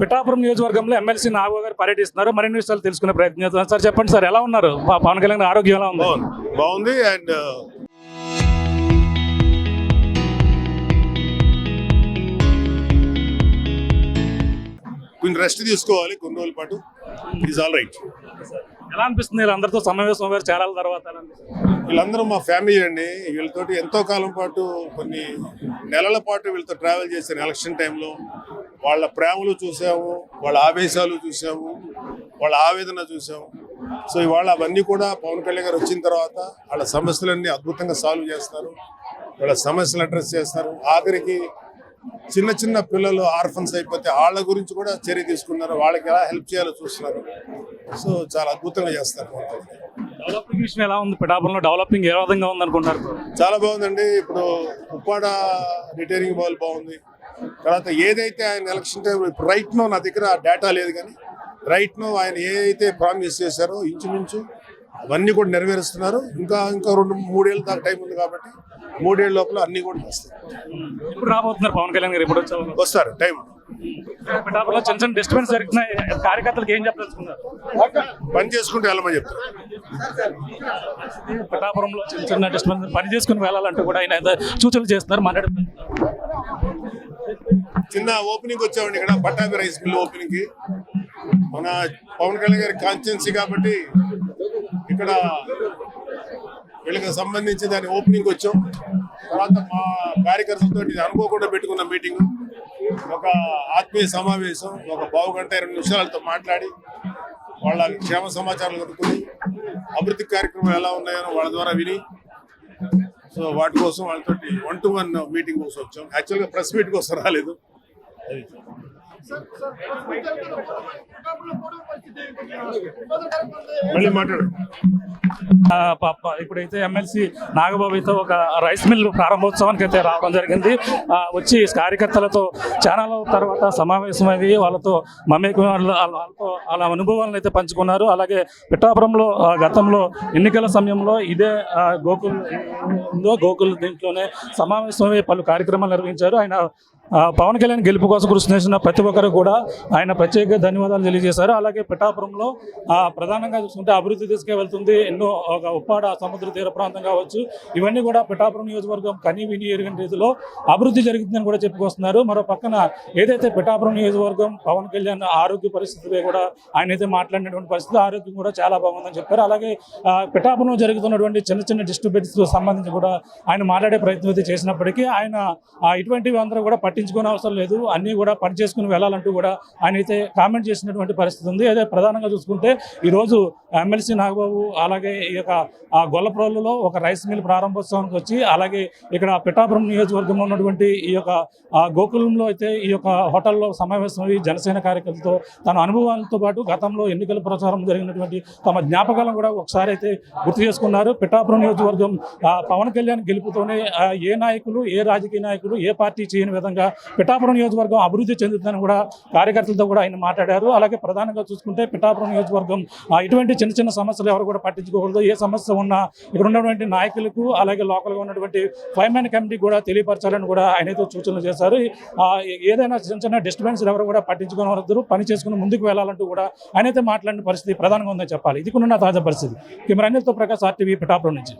పిఠాపురం నియోజకవర్గంలో ఎమ్మెల్సీ నాగబాబు గారు పర్యటిస్తున్నారు. మరిన్ని విషయాలు తెలుసుకునే ప్రయత్నం చేస్తున్నాం. సార్ చెప్పండి సార్, ఎలా ఉన్నారు? పవన్ కళ్యాణ్ ఆరోగ్యం ఎలా ఉంది? బాగుంది. అండ్ కొన్ని రెస్ట్ తీసుకోవాలి కొన్ని రోజుల పాటు. Is all right. ఎలా అనిపిస్తుంది వీళ్ళందరితో సమావేశం అయ్యారు చాలా తర్వాత? వీళ్ళందరూ మా ఫ్యామిలీ అండి. వీళ్ళతోటి ఎంతో కాలం పాటు కొన్ని నెలల పాటు వీళ్ళతో ట్రావెల్ చేశాను. ఎలక్షన్ టైంలో వాళ్ళ ప్రేమలు చూసాము, వాళ్ళ ఆవేశాలు చూసాము, వాళ్ళ ఆవేదన చూసాము. సో ఇవాళ అవన్నీ కూడా పవన్ కళ్యాణ్ గారు వచ్చిన తర్వాత వాళ్ళ సమస్యలన్నీ అద్భుతంగా సాల్వ్ చేస్తారు, వాళ్ళ సమస్యలు అడ్రస్ చేస్తారు. ఆఖరికి చిన్న చిన్న పిల్లలు ఆర్ఫన్స్ అయిపోతే వాళ్ళ గురించి కూడా చర్య తీసుకున్నారు, వాళ్ళకి ఎలా హెల్ప్ చేయాలో చూస్తున్నారు. సో చాలా అద్భుతంగా చేస్తారు. డెవలపింగ్ విషయం ఎలా ఉంది? పిఠాపురంలో డెవలపింగ్ ఏ విధంగా ఉంది అనుకుంటారు? చాలా బాగుందండి. ఇప్పుడు ఉప్పాడ రిటైనింగ్ బాల్ బాగుంది. తర్వాత ఏదైతే ఆయన ఎలక్షన్ టైం ఇప్పుడు రైట్ నో నా దగ్గర డేటా లేదు, కానీ రైట్ నో ఆయన ఏదైతే ప్రామిస్ చేశారో ఇంచుమించు అవన్నీ కూడా నెరవేరుస్తున్నారు. ఇంకా 2-3 ఏళ్ళ దాకా టైం ఉంది కాబట్టి 3 ఏళ్ళ లోపల అన్ని కూడా చేస్తారు. ఇప్పుడు రాబోతున్నారు పవన్ కళ్యాణ్ గారు? ఎప్పుడు వస్తారు టైం. పిఠాపురంలో చిన్న చిన్న డిస్టర్బెన్స్ జరుగుతున్నాయి, కార్యకర్తలకు ఏం చెప్పదలుచుకున్నారు? పని చేసుకుంటూ వెళ్ళమని చెప్తారు. పిఠాపురంలో చిన్న చిన్న డిస్టర్బెన్స్ పని చేసుకుని వెళ్ళాలంటూ కూడా ఆయన సూచనలు చేస్తున్నారు. మాట్లాడుతున్నారు. చిన్న ఓపెనింగ్ వచ్చామండి ఇక్కడ, పట్టాభి రైస్ మిల్ ఓపెనింగ్ కి. మన పవన్ కళ్యాణ్ గారి కాన్స్టిట్యున్సీ కాబట్టి ఇక్కడ వీళ్ళకి సంబంధించి దాని ఓపెనింగ్ వచ్చాం. తర్వాత మా కార్యకర్తలతో అనుకోకుండా పెట్టుకున్న మీటింగ్, ఒక ఆత్మీయ సమావేశం, ఒక 1/2 గంట 20 నిమిషాలతో మాట్లాడి వాళ్ళ క్షేమ సమాచారం కనుక్కొని అభివృద్ధి కార్యక్రమాలు ఎలా ఉన్నాయో వాళ్ళ ద్వారా విని, సో వాటి కోసం వాళ్ళతో 1-to-1 మీటింగ్ కోసం వచ్చాం. యాక్చువల్గా ప్రెస్ మీట్ కోసం రాలేదు. మళ్ళీ మాట్లాడు. ఇప్పుడైతే ఎమ్మెల్సీ నాగబాబుతో ఒక రైస్ మిల్ ప్రారంభోత్సవానికి అయితే రావడం జరిగింది. వచ్చి కార్యకర్తలతో చాలా తర్వాత సమావేశమయ్యి వాళ్ళతో మమేకం, వాళ్ళతో వాళ్ళ అనుభవాలను అయితే పంచుకున్నారు. అలాగే పిఠాపురంలో గతంలో ఎన్నికల సమయంలో ఇదే గోకుల్ దీంట్లోనే సమావేశమై పలు కార్యక్రమాలు నిర్వహించారు. ఆయన పవన్ కళ్యాణ్ గెలుపు కోసం కృషి చేసిన ప్రతి ఒక్కరు కూడా ఆయన ప్రత్యేక ధన్యవాదాలు తెలియజేశారు. అలాగే పిఠాపురంలో ప్రధానంగా చూసుకుంటే అభివృద్ధి తీసుకువెళ్తుంది. ఎన్నో ఒక ఉప్పాడ సముద్ర తీర ప్రాంతం కావచ్చు, ఇవన్నీ కూడా పిఠాపురం నియోజకవర్గం కనీ విని ఎరుగని రీతిలో అభివృద్ధి జరుగుతుందని కూడా చెప్పుకొస్తున్నారు. మరో పక్కన ఏదైతే పిఠాపురం నియోజకవర్గం పవన్ కళ్యాణ్ ఆరోగ్య పరిస్థితి కూడా ఆయన అయితే మాట్లాడినటువంటి పరిస్థితి, ఆరోగ్యం కూడా చాలా బాగుందని చెప్పారు. అలాగే పిఠాపురంలో జరుగుతున్నటువంటి చిన్న చిన్న డిస్టర్బెన్స్ సంబంధించి కూడా ఆయన మాట్లాడే ప్రయత్నం అయితే చేసినప్పటికీ ఆయన ఇటువంటివి అందరూ కూడా పట్టించుకునే అవసరం లేదు, అన్నీ కూడా పని చేసుకుని వెళ్ళాలంటూ కూడా ఆయన అయితే కామెంట్ చేసినటువంటి పరిస్థితి ఉంది. అదే ప్రధానంగా చూసుకుంటే ఈరోజు ఎమ్మెల్సీ నాగబాబు అలాగే ఈ యొక్క గొల్లప్రోలులో ఒక రైస్ మిల్ ప్రారంభోత్సవానికి వచ్చి, అలాగే ఇక్కడ పిఠాపురం నియోజకవర్గంలో ఉన్నటువంటి ఈ యొక్క గోకులంలో అయితే ఈ యొక్క హోటల్లో సమావేశమై జనసేన కార్యకర్తలతో తన అనుభవాలతో పాటు గతంలో ఎన్నికల ప్రచారం జరిగినటువంటి తమ జ్ఞాపకాలను కూడా ఒకసారి అయితే గుర్తు చేసుకున్నారు. పిఠాపురం నియోజకవర్గం పవన్ కళ్యాణ్ గెలుపుతోనే ఏ నాయకులు, ఏ రాజకీయ నాయకులు, ఏ పార్టీ చేయని విధంగా పిఠాపురం నియోజకవర్గం అభివృద్ధి చెందుతుందని కూడా కార్యకర్తలతో కూడా ఆయన మాట్లాడారు. అలాగే ప్రధానంగా చూసుకుంటే పిఠాపురం నియోజకవర్గం ఇటువంటి చిన్న చిన్న సమస్యలు ఎవరు కూడా పట్టించుకోకూడదు, ఏ సమస్య ఉన్నా ఇక్కడ ఉన్నటువంటి నాయకులకు అలాగే లోకల్గా ఉన్నటువంటి 5-man కమిటీ కూడా తెలియపరచాలని కూడా ఆయనతో సూచనలు చేశారు. ఏదైనా చిన్న చిన్న డిస్టర్బెన్స్ ఎవరు కూడా పట్టించుకోవద్దు, పని చేసుకుని ముందుకు వెళ్ళాలంటూ కూడా ఆయనైతే మాట్లాడిన పరిస్థితి ప్రధానంగా ఉందని చెప్పాలి. ఇది కూడా తాజా పరిస్థితి. కెమెరా అనిల్తో ప్రకాష్, RTV, పిఠాపురం నుంచి.